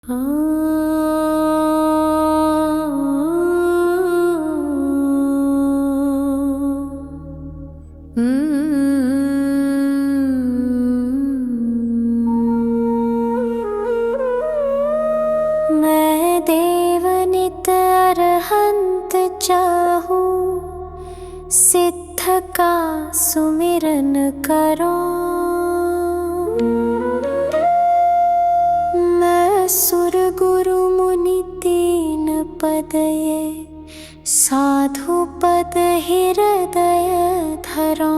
मैं देवनित अरहंत चाहूं, सिद्ध का सुमिरन करो। मैं सुर गुरु मुनि तीन पद ये साधु पद हृदय धरो।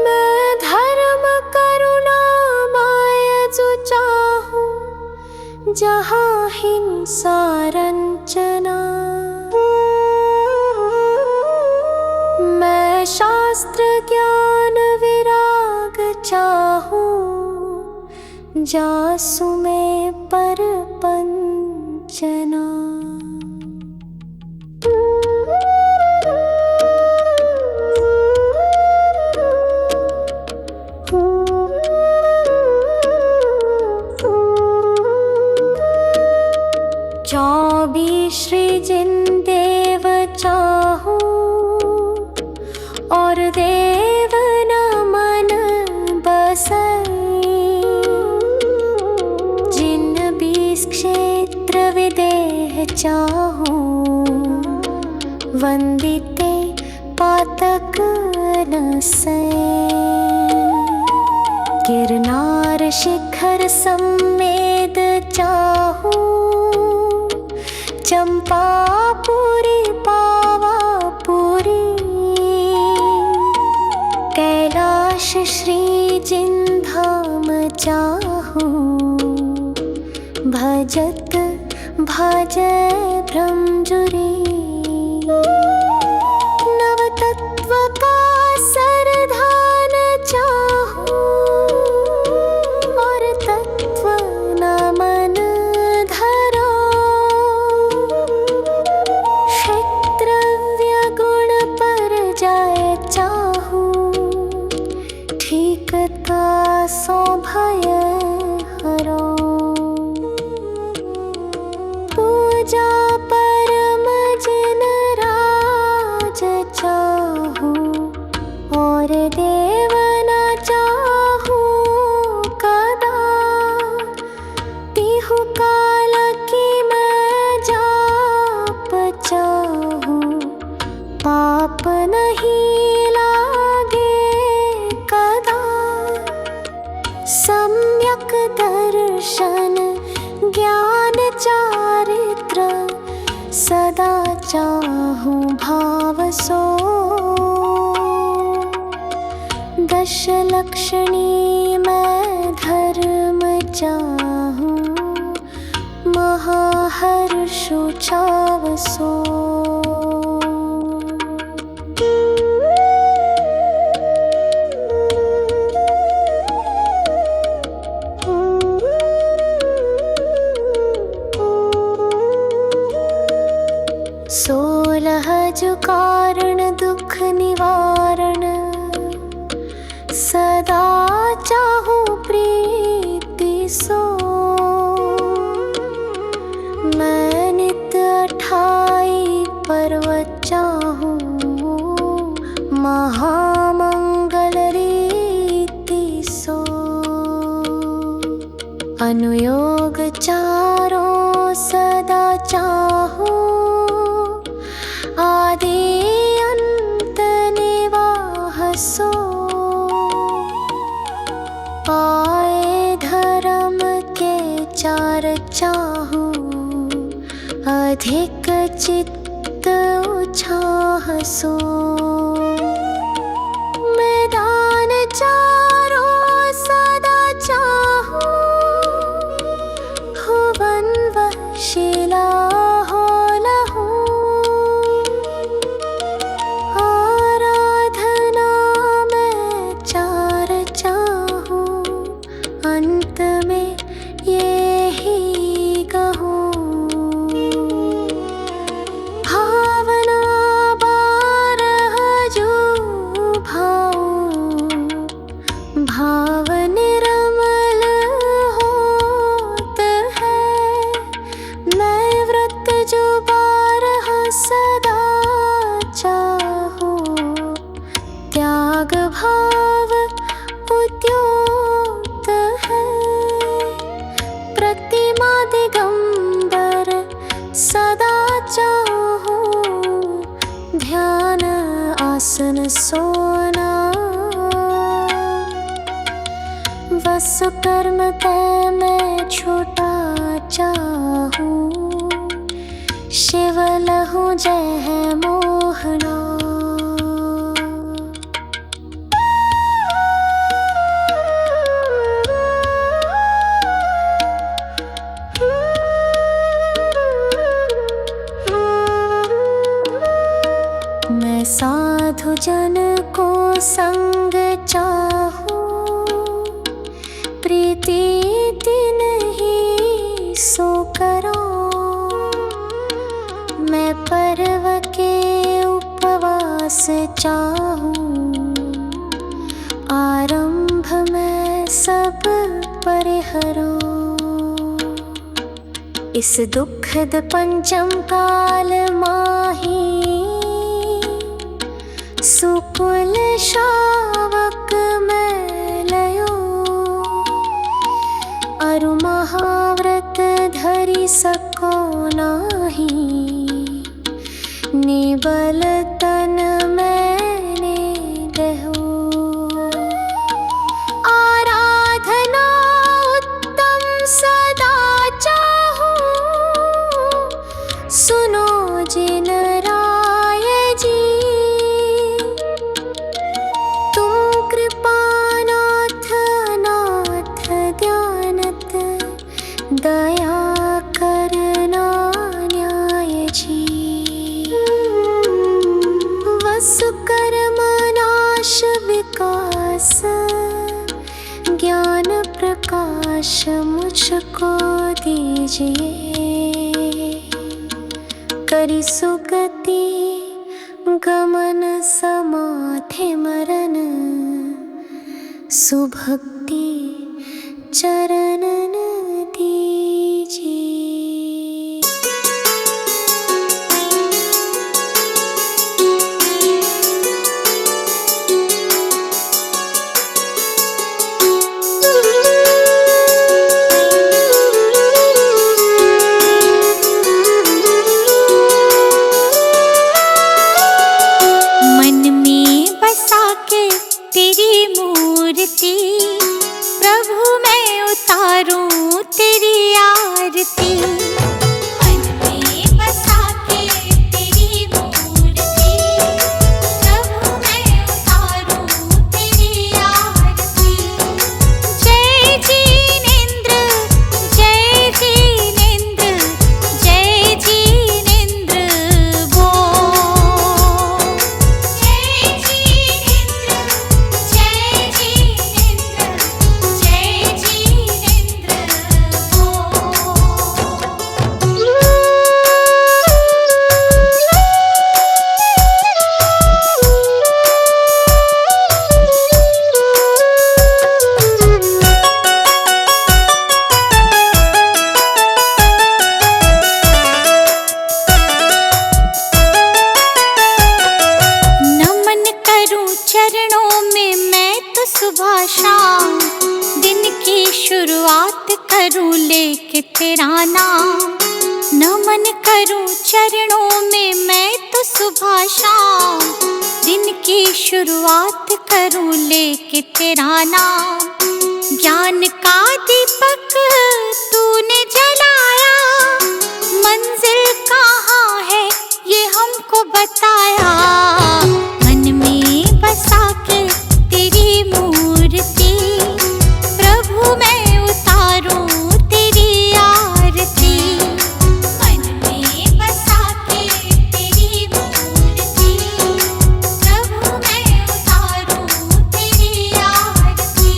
मैं धर्म करुणा माया जो चाहूं, जहाँ हिंसा रंजना। मैं शास्त्र ज्ञान विराग चाहूं, जासु में पर पंचना। चौबीस श्री जिन देव चाहूं, और देव न मन बसई। जिन 20 क्षेत्र विदेह चाहूं, वंदिते पातक न सई। गिरनार शिखर सम्मेद चाहूं, चंपापुरी पावापुरी। कैलाश श्री जिन धाम चाहूं, भजत भजय ब्रह्मजुरी। नवतत्व का सरधान चाहूं, और तत्व न मन धरो। क्षेत्रव्य गुण पर जाय चाहूं, ठीकता सो भय हरो। पूजा परम जिन राज चाहूं, और देव न चाहूं कदा। तिहु काल की मैं जाप चाहूं, पाप नहीं लागे कदा। सम्यक दर्शन ज्ञान चारित्र, सदा चाहूं भाव सो। दश लक्षणी मैं धर्म चाहूं, महाहर्षो छाव सो। सोलह जो कारण दुख निवारण, सदा चाहूं प्रीति सो। मैं नित 28 पर्वत चाहूं, महामंगल रीति सो। अनुयोग चारों सदा चाहूं, आदि अंत निवाह सो। पाए धर्म के चार चाहूं, अधिक चित्त उछाह सो। मैदान चारों सदा चाहूं, भुवन वशिला हो लहू। आराधना में चार चाहूं, अंत में ये ही कहूं। भावना 12 जो भाव, भाव निर्मल कर्म तय मैं छोटा चाहूं, शिव लहु जय मोहना। मैं साधु जन को संग चाहूं, प्रीति दिन ही सो करो। मैं पर्व के उपवास चाहूं, आरंभ में सब परिहरो। इस दुखद पंचम काल माही, सुकुल शावक मैं लयो। अरु महाव्रत धरि सको नाही, निबल तन मैंने दहो। आराधना उत्तम सदा चाहूं, सुनो जिन राय जी। तुम कृपानाथ नाथ ज्ञानत, दया करना न्याय जी। वसु कर्म नाश विकास, ज्ञान प्रकाश मुझको दीजिए। करी सुगति गमन समाधि मरण, सुभक्ति चरणन दीजिए। मन में बसा के तेरी मूर्ति, प्रभु मैं उतारूं तेरी आरती। मन में बसा के तेरी मूर्ति, प्रभु मैं उतारूं तेरी आरती। जय जिनेंद्र जय जिनेंद्र, जय जिनेंद्र बोल। जय जिनेंद्र जय जिनेंद्र, जय जिनेंद्र बोल। नमन करूं चरणों में मैं तो सुबह शाम, दिन की शुरुआत करूं लेके तेरा नाम। नमन करूं चरणों में मैं तो सुबह शाम, दिन की शुरुआत करूं लेके तेरा नाम। ज्ञान का दीपक तूने जलाया, मंजिल कहाँ है ये हमको बताया। मन में बसा के तेरी मूर्ति, प्रभु मैं उतारूं तेरी आरती। मन में बसा के तेरी मूर्ति, प्रभु मैं उतारूं तेरी आरती।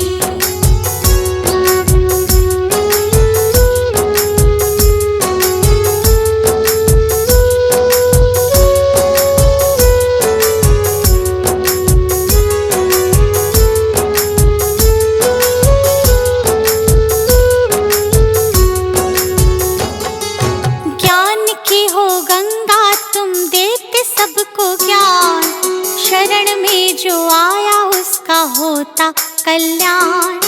ज्ञान की हो गंगा तुम देते सबको ज्ञान, शरण में जो आया उसका होता कल्याण।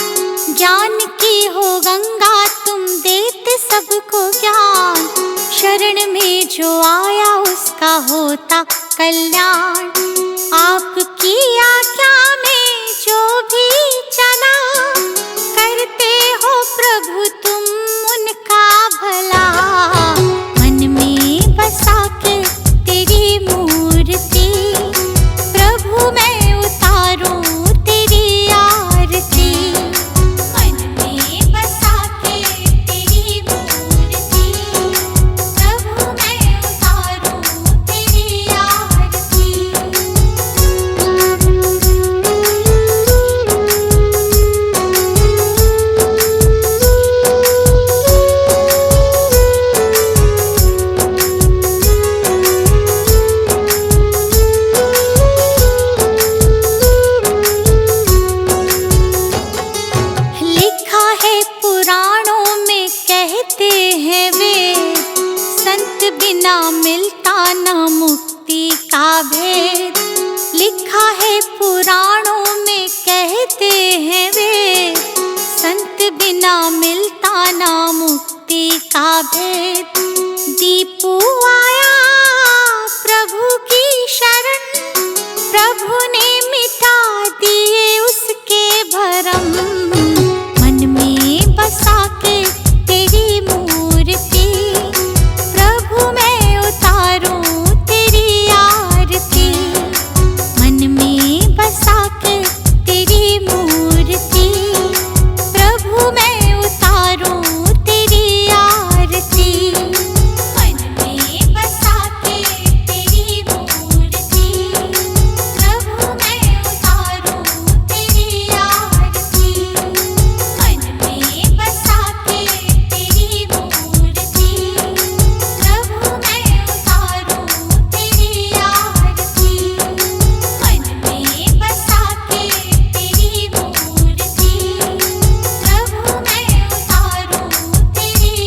ज्ञान की हो गंगा तुम देते सबको ज्ञान, शरण में जो आया उसका होता कल्याण। आपकी आज्ञा में जो भी चला, करते कहते हैं वेद, संत बिना मिलता ना मुक्ति का भेद। लिखा है पुराणों में कहते हैं वेद, संत बिना मिलता ना मुक्ति का भेद। दीपू आया प्रभु की शरण, प्रभु ने मिटा दिए उसके भरम। मन में बसा के तेरी मूर्ति, प्रभु मैं उतारूं तेरी आरती। मन में बसा के तेरी मूर्ति, प्रभु मैं उतारूं तेरी आरती। मन में बसा के तेरी मूर्ति, प्रभु मैं उतारूं तेरी आरती। मन में बसा के तेरी मूर्ति, प्रभु मैं उतारूं तेरी आरती। मन में बसा के तेरी मूर्ति, प्रभु मैं उतारूं तेरी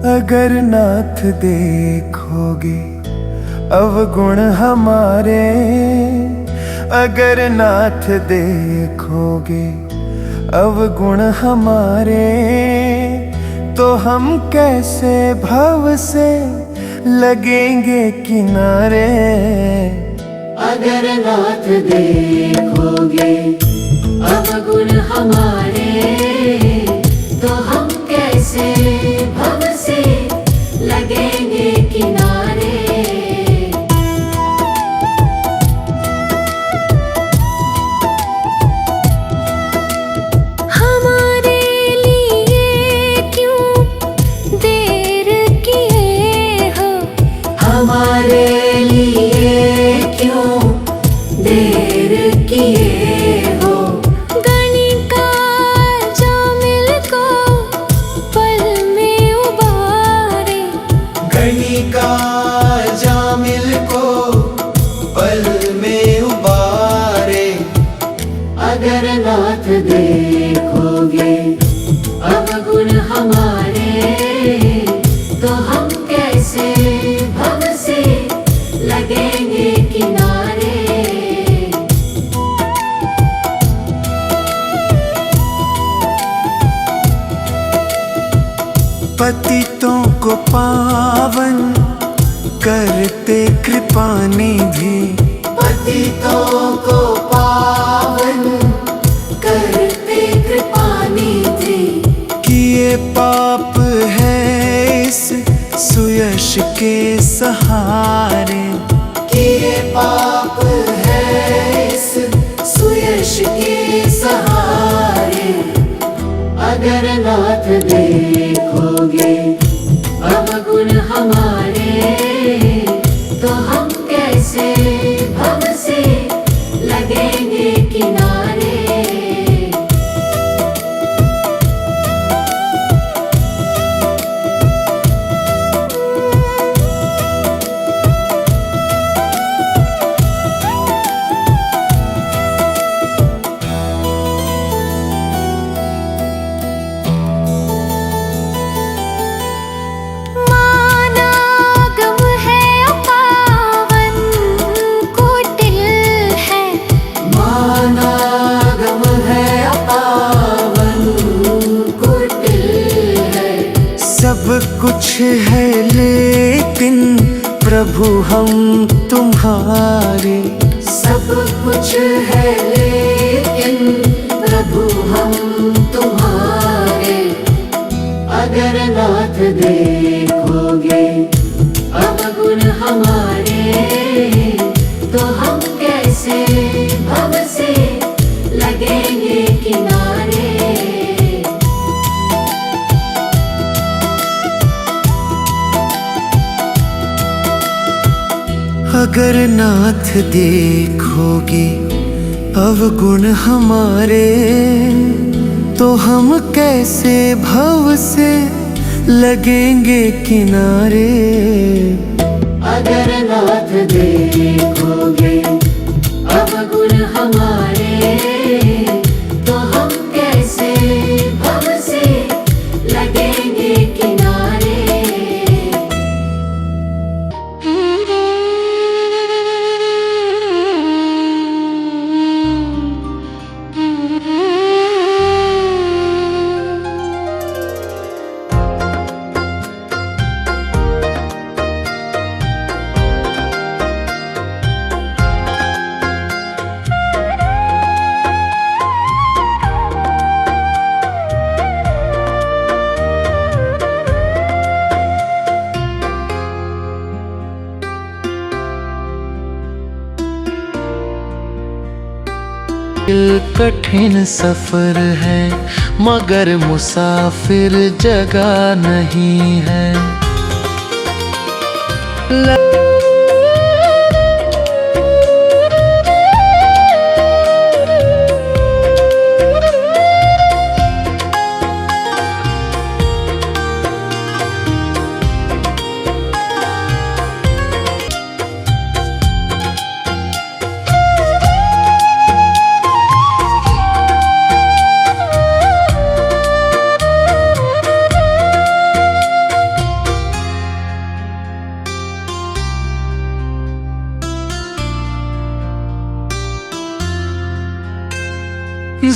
अगर नाथ देखोगे अवगुण हमारे, अगर नाथ देखोगे अवगुण हमारे, तो हम कैसे भव से लगेंगे किनारे। अगर नाथ देखोगे अवगुण हमारे, तो हम कैसे भव से लगेंगे किनारे। हमारे लिए क्यों देर किए हो, हमारे लिए क्यों देर किए हो। गणिका जामिल को पल में उबारे, गणिका जामिल को पल में उबारे। अगर नाथ देखोगे अवगुण हमारे, तो हम कैसे भव से लगेंगे किनारे। पतितों को पावन करते कृपा निधि, पतितों को पावन करते कृपा निधि। किए पाप है इस सुयश के सहारे, किए पाप है इस सुयश के सहारे। अगर नाथ देखोगे अवगुण हमारे, तो हम कैसे भव से लगेंगे किनारे। मानागम है अपावन कुटिल है, मानागम है अपावन कुटिल है। सब कुछ है लेकिन प्रभु हम तुम्हारे। सब कुछ है लेकिन प्रभु हम तुम्हारे। अगर नाथ देखोगे अवगुण हमारे, तो हम कैसे भव से अगर नाथ देखोगे अवगुण हमारे, तो हम कैसे भव से लगेंगे किनारे। अगर नाथ देखोगे अवगुण हमारे, तो हम कैसे भव से लगेंगे किनारे। कठिन सफर है मगर मुसाफिर जगह नहीं है।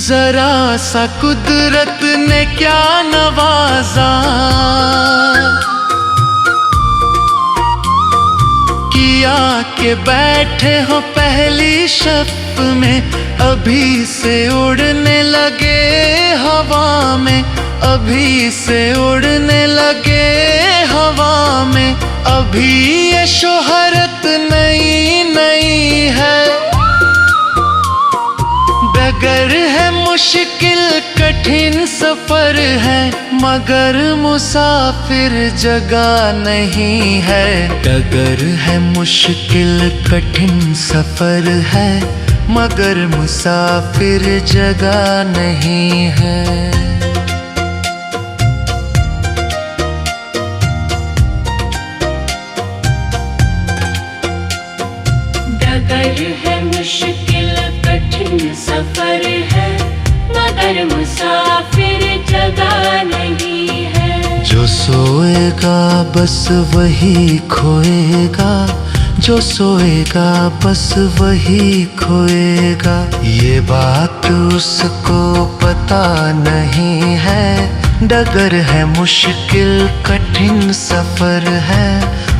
जरा सा कुदरत ने क्या नवाजा, किया के बैठे हो पहली शब में, अभी से उड़ने लगे हवा में, अभी से उड़ने लगे हवा में। अभी ये शोहरत नई नई है, डगर है मुश्किल कठिन सफर है, मगर मुसाफिर जगह नहीं है। डगर है मुश्किल कठिन सफर है, मगर मुसाफिर जगह नहीं है। डगर है मुश्किल कठिन सफर है, मगर मुसाफिर जगह नहीं है। जो सोएगा बस वही खोएगा, जो सोएगा बस वही खोएगा। ये बात उसको पता नहीं है, डगर है मुश्किल कठिन सफर है,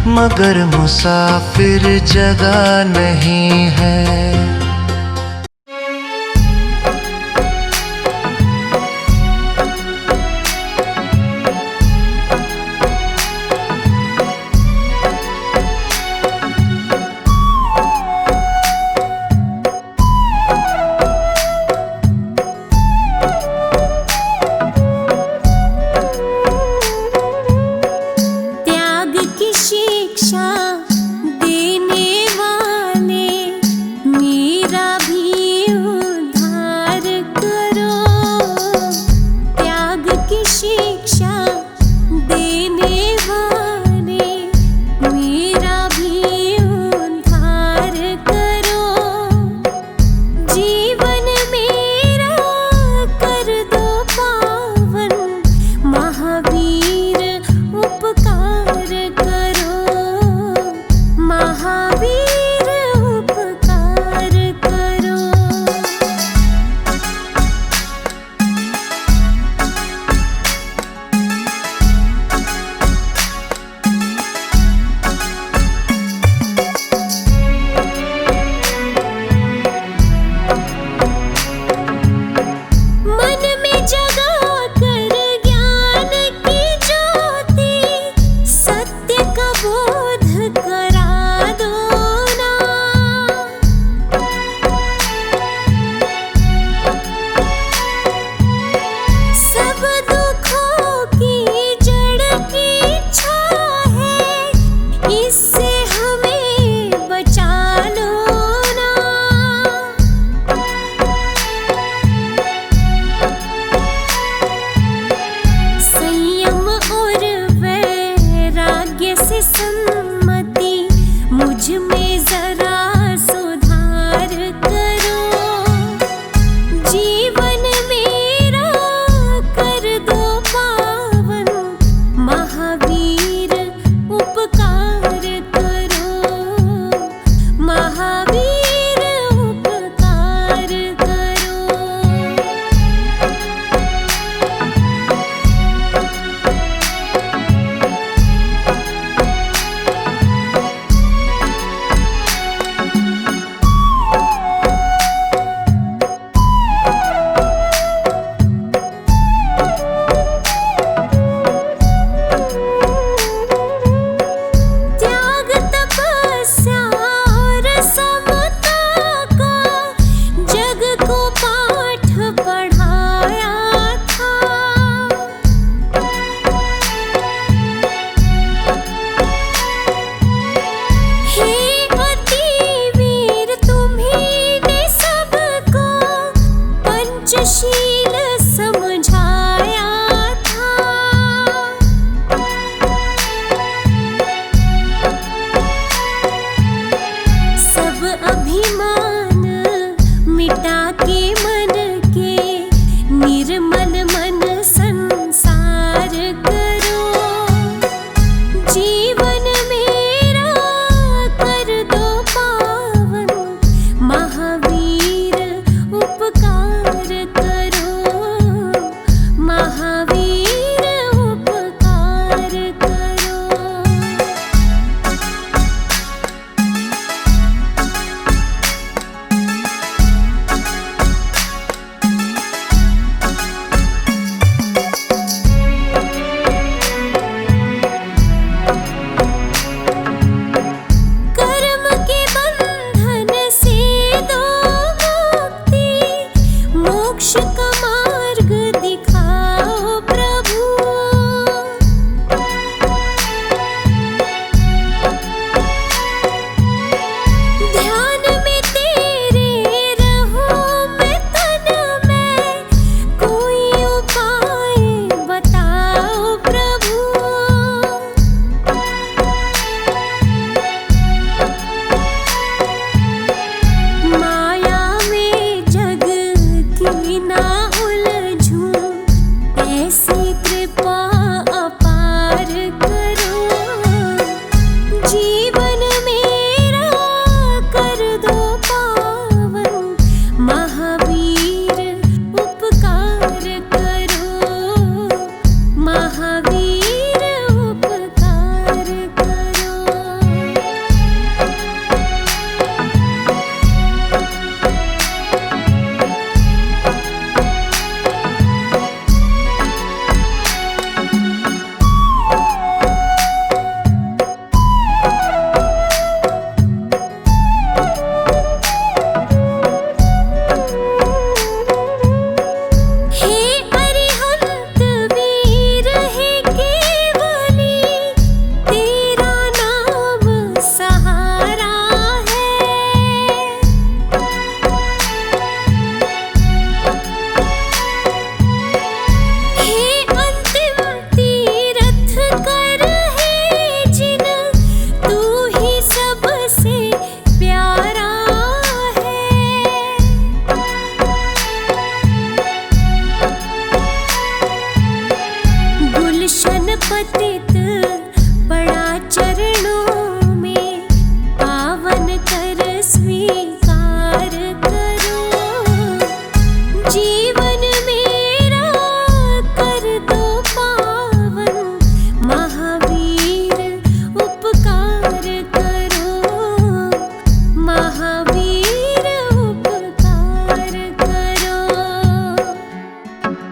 मगर मुसाफिर जगह नहीं है।